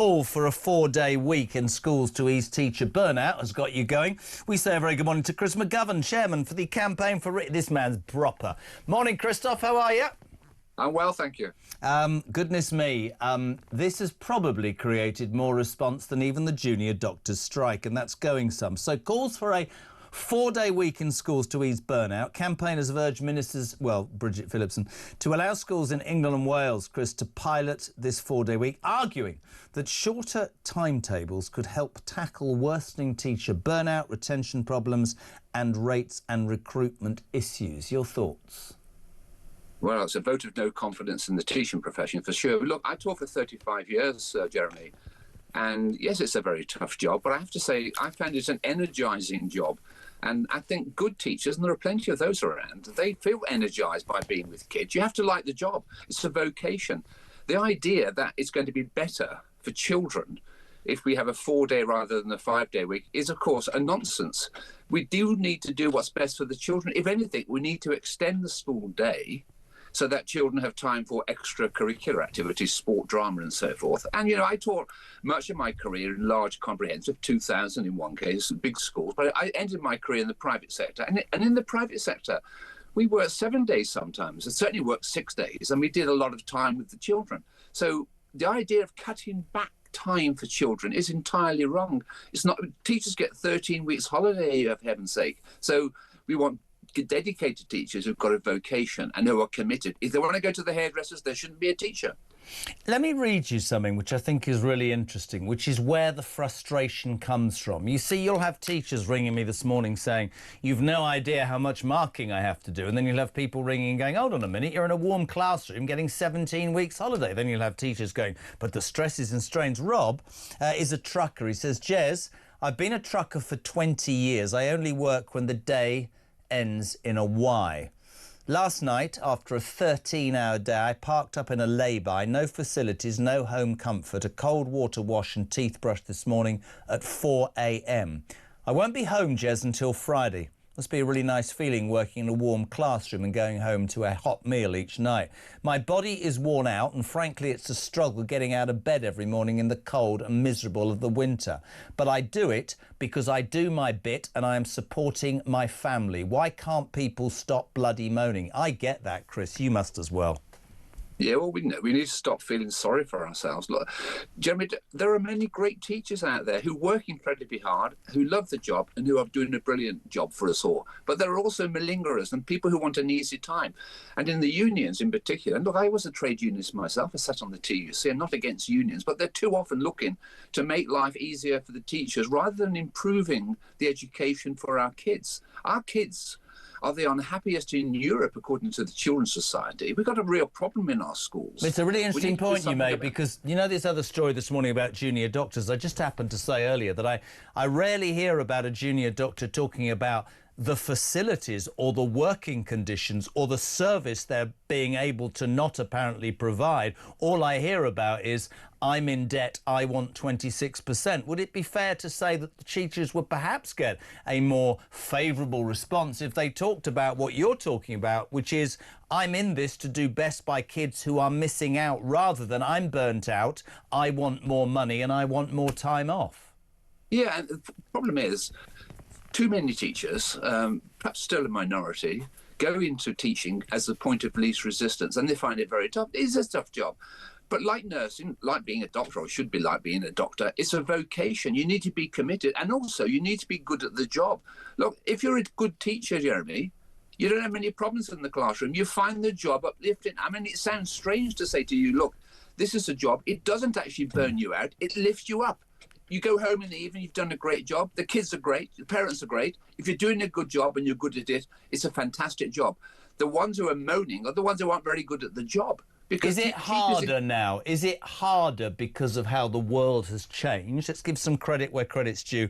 All for a 4-day week in schools to ease teacher burnout has got you going. We say a very good morning to Chris McGovern, chairman for the campaign for... This man's proper. Morning, Christoph. How are you? I'm well, thank you. Goodness me, this has probably created more response than even the junior doctors' strike, and that's going some. So calls for a 4-day week in schools to ease burnout. Campaigners have urged ministers, well, Bridget Phillipson, to allow schools in England and Wales, Chris, to pilot this 4-day week, arguing that shorter timetables could help tackle worsening teacher burnout, retention problems and rates and recruitment issues. Your thoughts? Well, it's a vote of no confidence in the teaching profession, for sure. Look, I taught for 35 years, Jeremy, and yes, it's a very tough job, but I have to say I find it an energising job. And I think good teachers, and there are plenty of those around, they feel energised by being with kids. You have to like the job. It's a vocation. The idea that it's going to be better for children if we have a 4-day rather than a 5-day week is, of course, a nonsense. We do need to do what's best for the children. If anything, we need to extend the school day so that children have time for extracurricular activities, sport, drama, and so forth. And, you know, I taught much of my career in large, comprehensive, 2,000 in one case, big schools, but I ended my career in the private sector. And in the private sector, we worked 7 days sometimes, and certainly worked 6 days, and we did a lot of time with the children. So the idea of cutting back time for children is entirely wrong. It's not. Teachers get 13 weeks holiday, for heaven's sake. So we want dedicated teachers who've got a vocation and who are committed. If they want to go to the hairdressers, there shouldn't be a teacher. Let me read you something which I think is really interesting, which is where the frustration comes from. You see, you'll have teachers ringing me this morning saying, you've no idea how much marking I have to do. And then you'll have people ringing and going, hold on a minute, you're in a warm classroom getting 17 weeks holiday. Then you'll have teachers going, but the stresses and strains. Rob is a trucker. He says, Jez, I've been a trucker for 20 years. I only work when the day ends in a Y. Last night, after a 13-hour day, I parked up in a lay-by, no facilities, no home comfort, a cold water wash and teeth brush this morning at 4 a.m. I won't be home, Jez, until Friday. Must be a really nice feeling working in a warm classroom and going home to a hot meal each night. My body is worn out and frankly it's a struggle getting out of bed every morning in the cold and miserable of the winter. But I do it because I do my bit and I am supporting my family. Why can't people stop bloody moaning? I get that, Chris. You must as well. Yeah, well, we need to stop feeling sorry for ourselves. Look, Jeremy, there are many great teachers out there who work incredibly hard, who love the job and who are doing a brilliant job for us all. But there are also malingerers and people who want an easy time. And in the unions in particular, and look, I was a trade unionist myself. I sat on the TUC. I'm not against unions, but they're too often looking to make life easier for the teachers rather than improving the education for our kids. Our kids are the unhappiest in Europe, according to the Children's Society. We've got a real problem in our schools. It's a really interesting point you made, because you know this other story this morning about junior doctors. I just happened to say earlier that I rarely hear about a junior doctor talking about the facilities or the working conditions or the service they're being able to not apparently provide. All I hear about is, I'm in debt, I want 26%. Would it be fair to say that the teachers would perhaps get a more favourable response if they talked about what you're talking about, which is, I'm in this to do best by kids who are missing out, rather than I'm burnt out, I want more money and I want more time off? Yeah, and the problem is, too many teachers, perhaps still a minority, go into teaching as the point of least resistance, and they find it very tough. It is a tough job. But like nursing, like being a doctor, or should be like being a doctor, it's a vocation. You need to be committed, and also you need to be good at the job. Look, if you're a good teacher, Jeremy, you don't have many problems in the classroom. You find the job uplifting. I mean, it sounds strange to say to you, look, this is a job. It doesn't actually burn you out. It lifts you up. You go home in the evening, you've done a great job. The kids are great. The parents are great. If you're doing a good job and you're good at it, it's a fantastic job. The ones who are moaning are the ones who aren't very good at the job. Is it harder now? Is it harder because of how the world has changed? Let's give some credit where credit's due.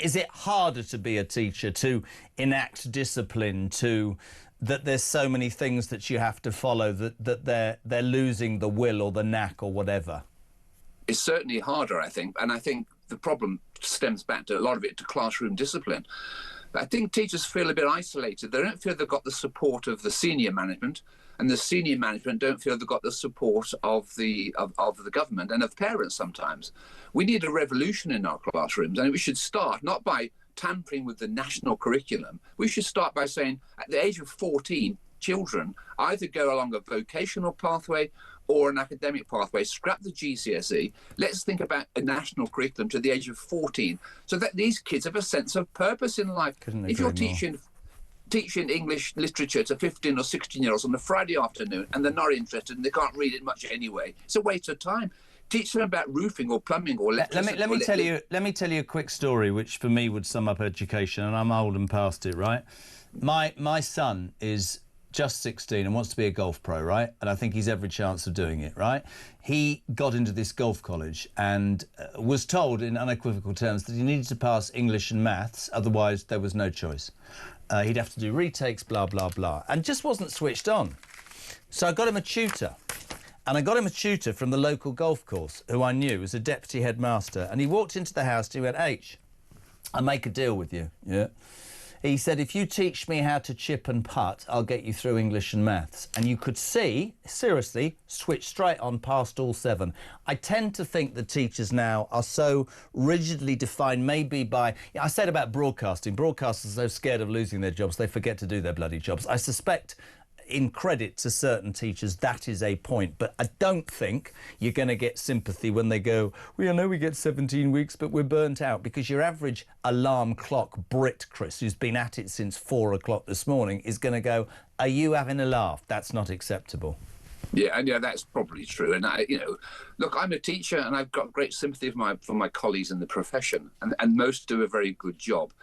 Is it harder to be a teacher, to enact discipline, that there's so many things that you have to follow, that they're losing the will or the knack or whatever? It's certainly harder, I think. And I think the problem stems back to a lot of it to classroom discipline. I think teachers feel a bit isolated. They don't feel they've got the support of the senior management. and the senior management don't feel they've got the support of the government and of parents sometimes. We need a revolution in our classrooms, and we should start not by tampering with the national curriculum. We should start by saying at the age of 14, children either go along a vocational pathway or an academic pathway, scrap the GCSE. Let's think about a national curriculum to the age of 14 so that these kids have a sense of purpose in life. If you're teaching English literature to 15 or 16-year-olds on a Friday afternoon and they're not interested and they can't read it much anyway, it's a waste of time. Teach them about roofing or plumbing or electricity. Let me tell you a quick story which for me would sum up education, and I'm old and past it, right? My son is just 16 and wants to be a golf pro, right? And I think he's every chance of doing it, right? He got into this golf college and was told in unequivocal terms that he needed to pass English and maths, otherwise there was no choice. He'd have to do retakes, blah, blah, blah, and just wasn't switched on. So I got him a tutor. And I got him a tutor from the local golf course who I knew was a deputy headmaster. And he walked into the house and he went, H, I'll make a deal with you, yeah? He said, if you teach me how to chip and putt, I'll get you through English and maths. And you could see, seriously, switch straight on past all 7. I tend to think that teachers now are so rigidly defined, maybe by... I said about broadcasting. Broadcasters are so scared of losing their jobs, they forget to do their bloody jobs. I suspect, in credit to certain teachers, that is a point. But I don't think you're going to get sympathy when they go, well, I know we get 17 weeks, but we're burnt out. Because your average alarm clock Brit, Chris, who's been at it since 4 o'clock this morning, is going to go, are you having a laugh? That's not acceptable. Yeah, and that's probably true. And look, I'm a teacher, and I've got great sympathy for my colleagues in the profession, and most do a very good job.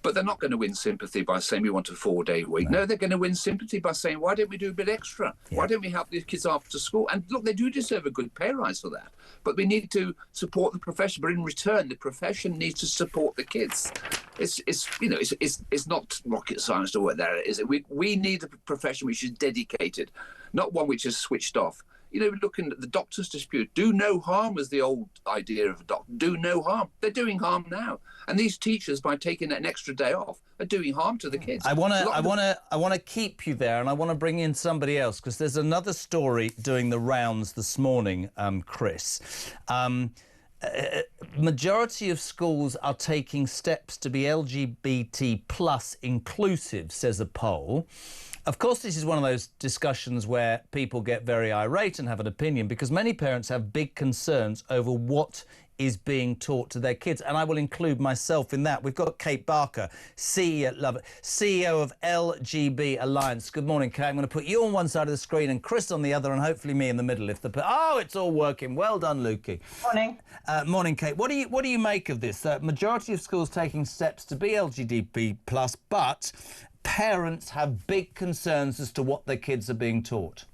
But they're not going to win sympathy by saying we want a 4-day week. No, they're going to win sympathy by saying, why don't we do a bit extra? Yeah. Why don't we help these kids after school? And look, they do deserve a good pay rise for that. But we need to support the profession. But in return, the profession needs to support the kids. It's not rocket science to work there, is it? We need a profession which is dedicated, not one which is switched off. Looking at the doctors' dispute, do no harm was the old idea of a doctor. Do no harm. They're doing harm now. And these teachers, by taking an extra day off, are doing harm to the kids. I want to keep you there, and I want to bring in somebody else, because there's another story doing the rounds this morning, Chris. Majority of schools are taking steps to be LGBT plus inclusive, says a poll. Of course, this is one of those discussions where people get very irate and have an opinion, because many parents have big concerns over what is being taught to their kids. And I will include myself in that. We've got Kate Barker, CEO of LGB Alliance. Good morning, Kate. I'm going to put you on one side of the screen and Chris on the other, and hopefully me in the middle. It's all working. Well done, Lukey. Morning. Morning, Kate. What do you make of this? Majority of schools taking steps to be LGBT+, but parents have big concerns as to what their kids are being taught.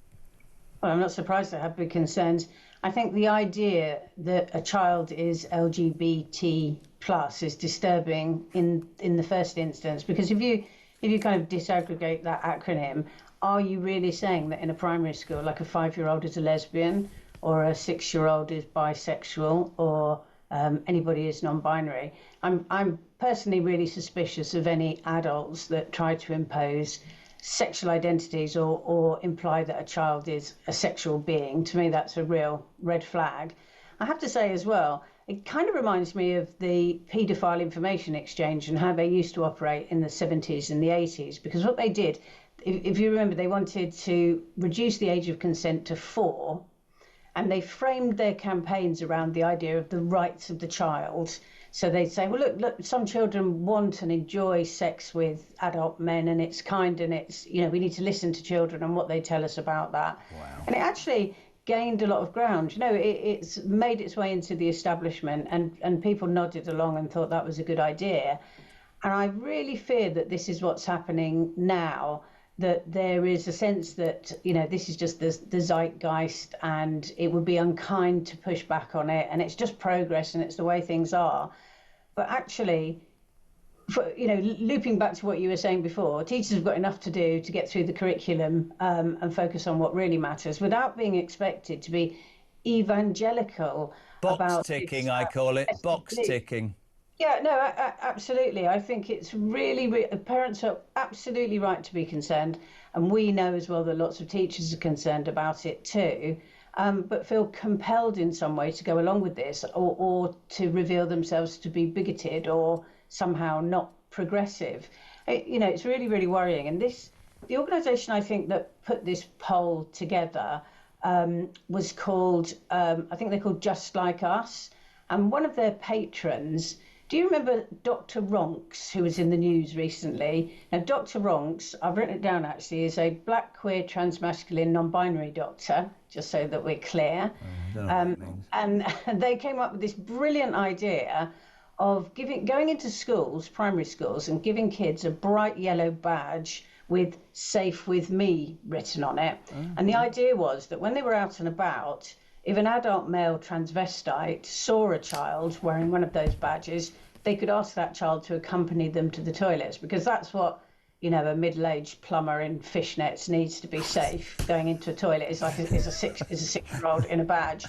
Well, I'm not surprised they have big concerns. I think the idea that a child is LGBT plus is disturbing in the first instance, because if you kind of disaggregate that acronym, are you really saying that in a primary school, like a 5-year-old is a lesbian, or a 6-year-old is bisexual, or anybody is non-binary? I'm personally really suspicious of any adults that try to impose sexual identities or imply that a child is a sexual being. To me, that's a real red flag. I have to say as well, it kind of reminds me of the paedophile information exchange and how they used to operate in the 70s and the 80s, because what they did, if you remember, they wanted to reduce the age of consent to 4, and they framed their campaigns around the idea of the rights of the child. So they'd say, well, look, some children want and enjoy sex with adult men, and it's kind, and it's, we need to listen to children and what they tell us about that. Wow. And it actually gained a lot of ground. It's made its way into the establishment, and people nodded along and thought that was a good idea. And I really fear that this is what's happening now, that there is a sense that, this is just the zeitgeist, and it would be unkind to push back on it, and it's just progress and it's the way things are. But actually, looping back to what you were saying before, teachers have got enough to do to get through the curriculum and focus on what really matters without being expected to be evangelical about... Box ticking, I call it. Box ticking. Yeah, no, absolutely. I think it's really, parents are absolutely right to be concerned. And we know as well that lots of teachers are concerned about it too, but feel compelled in some way to go along with this or to reveal themselves to be bigoted or somehow not progressive. It's really, really worrying. And the organisation I think that put this poll together was called, I think they're called Just Like Us. And one of their patrons, do you remember Dr. Ronks, who was in the news recently? Now, Dr. Ronks, I've written it down actually, is a black, queer, transmasculine, non-binary doctor, just so that we're clear. And they came up with this brilliant idea of going into schools, primary schools, and giving kids a bright yellow badge with "Safe with Me" written on it. And the idea was that when they were out and about, if an adult male transvestite saw a child wearing one of those badges, they could ask that child to accompany them to the toilets, because that's what, a middle-aged plumber in fishnets needs to be safe going into a toilet. Is a 6-year-old in a badge,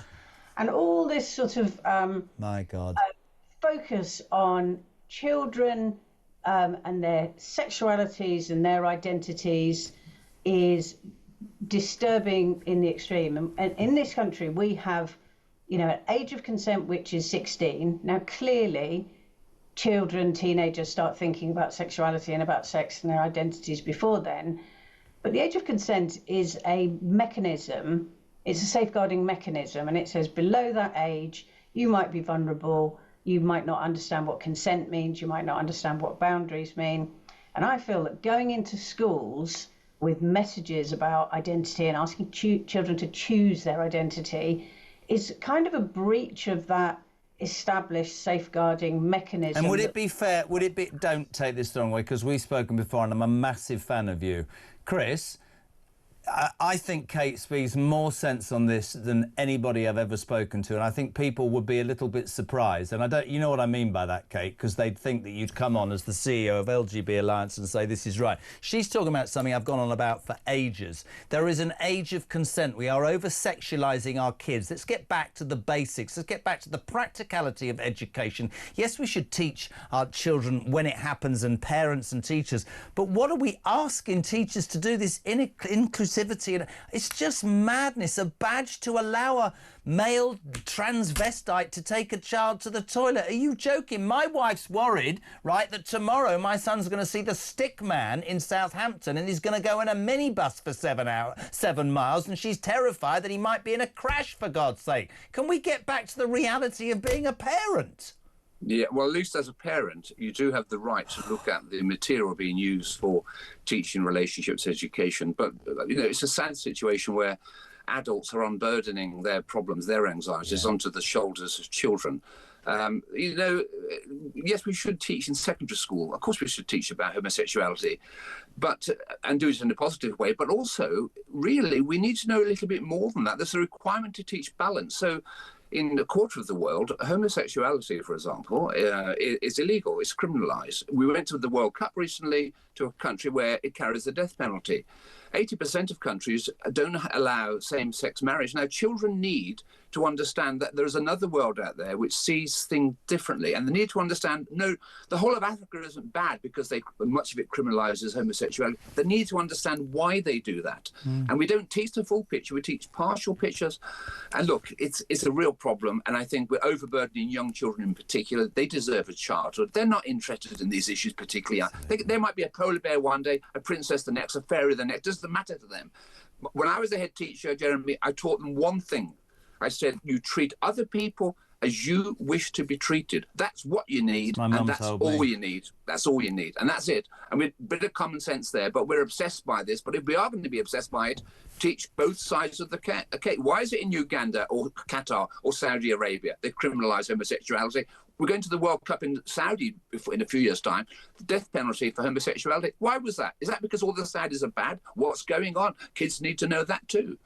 and all this sort of My God. focus on children and their sexualities and their identities is disturbing in the extreme. And in this country, we have, an age of consent which is 16. Now, clearly, children, teenagers start thinking about sexuality and about sex and their identities before then. But the age of consent is a mechanism, it's a safeguarding mechanism, and it says below that age, you might be vulnerable, you might not understand what consent means, you might not understand what boundaries mean. And I feel that going into schools with messages about identity and asking children to choose their identity is kind of a breach of that established safeguarding mechanism. And would it be fair, don't take this the wrong way, because we've spoken before and I'm a massive fan of you, Chris, I think Kate speaks more sense on this than anybody I've ever spoken to, and I think people would be a little bit surprised. And you know what I mean by that, Kate, because they'd think that you'd come on as the CEO of LGB Alliance and say this is right. She's talking about something I've gone on about for ages. There is an age of consent. We are over-sexualising our kids. Let's get back to the basics. Let's get back to the practicality of education. Yes, we should teach our children when it happens, and parents and teachers, but what are we asking teachers to do? This inclusivity, it's just madness. A badge to allow a male transvestite to take a child to the toilet. Are you joking? My wife's worried, right, that tomorrow my son's going to see the stick man in Southampton and he's going to go in a minibus for 7 miles, and she's terrified that he might be in a crash, for God's sake. Can we get back to the reality of being a parent? Yeah, well, at least as a parent, you do have the right to look at the material being used for teaching relationships education. But, it's a sad situation where adults are unburdening their problems, their anxieties onto the shoulders of children. Yes, we should teach in secondary school. Of course, we should teach about homosexuality, and do it in a positive way. But also, really, we need to know a little bit more than that. There's a requirement to teach balance. So, in a quarter of the world, homosexuality, for example, is illegal. It's criminalised. We went to the World Cup recently, to a country where it carries the death penalty. 80% of countries don't allow same-sex marriage. Now, children need to understand that there's another world out there which sees things differently. And they need to understand, no, the whole of Africa isn't bad because much of it criminalises homosexuality. They need to understand why they do that. And we don't teach the full picture, we teach partial pictures. And look, it's a real problem. And I think we're overburdening young children in particular. They deserve a childhood. They're not interested in these issues particularly. There might be a polar bear one day, a princess the next, a fairy the next. It doesn't matter to them. When I was a head teacher, Jeremy, I taught them one thing. I said, you treat other people as you wish to be treated. That's what you need, and that's all you need. That's all you need, and that's it. And with a bit of common sense there, but we're obsessed by this. But if we are going to be obsessed by it, teach both sides of the cake. Why is it in Uganda or Qatar or Saudi Arabia they criminalise homosexuality? We're going to the World Cup in Saudi in a few years' time. The death penalty for homosexuality. Why was that? Is that because all the Saudis are bad? What's going on? Kids need to know that too.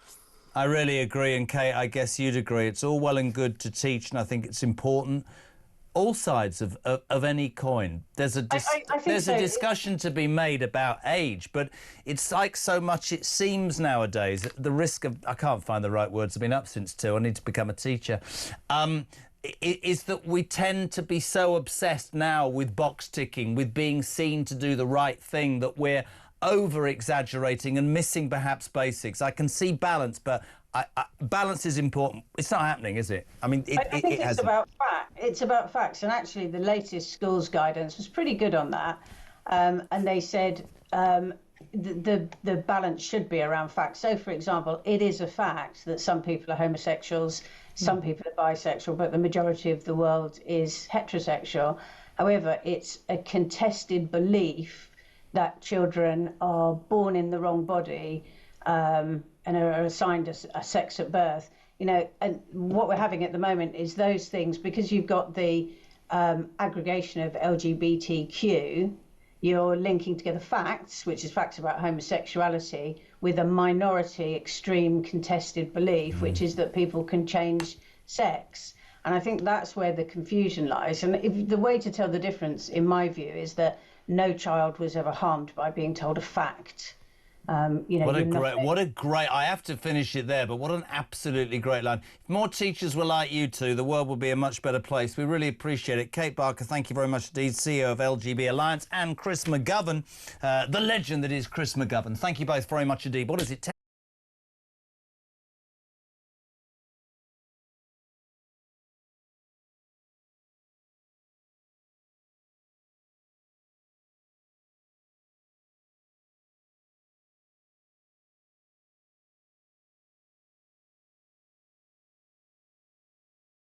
I really agree, and Kate, I guess you'd agree. It's all well and good to teach, and I think it's important. All sides of any coin. There's a discussion to be made about age, but it's like so much, it seems nowadays, the risk of, I can't find the right words, I've been up since 2, I need to become a teacher. is that we tend to be so obsessed now with box ticking, with being seen to do the right thing, that we're over exaggerating and missing perhaps basics. I can see balance, but balance is important. It's not happening, is it? I mean, I think it's about fact. It's about facts, and actually, the latest schools guidance was pretty good on that. And they said the balance should be around facts. So, for example, it is a fact that some people are homosexuals, some people are bisexual, but the majority of the world is heterosexual. However, it's a contested belief that children are born in the wrong body and are assigned a sex at birth. You know, and what we're having at the moment is those things, because you've got the aggregation of LGBTQ, you're linking together facts, which is facts about homosexuality, with a minority extreme contested belief, which is that people can change sex. And I think that's where the confusion lies. And the way to tell the difference, in my view, is that no child was ever harmed by being told a fact. What a great, I have to finish it there, but what an absolutely great line. If more teachers were like you two, the world would be a much better place. We really appreciate it. Kate Barker, thank you very much indeed, CEO of LGB Alliance, and Chris McGovern, the legend that is Chris McGovern. Thank you both very much indeed. What is it?